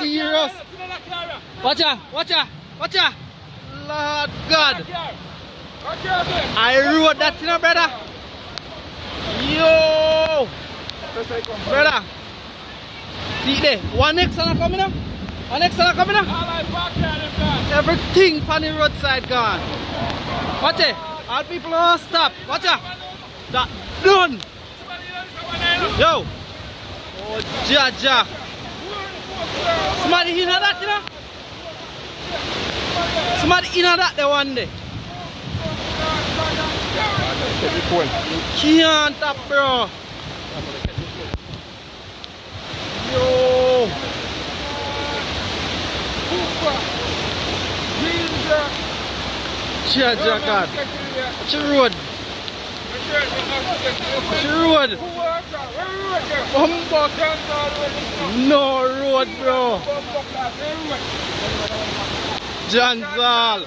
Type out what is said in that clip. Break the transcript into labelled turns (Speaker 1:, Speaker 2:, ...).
Speaker 1: serious. Watch out, watch out, watch out. Lord God. I rode that, you know, brother. Yo. Brother. See there, one next one coming up. One next one coming up. Everything on the roadside gone. Watch it. All people don't stop. Watch out. That done. Yo. Oh, Jaja. Somebody in that, you know? Somebody in that the one day. Can't stop, bro. Yo. Jaja God. What's your road? What's your road? No road, bro. Janzal.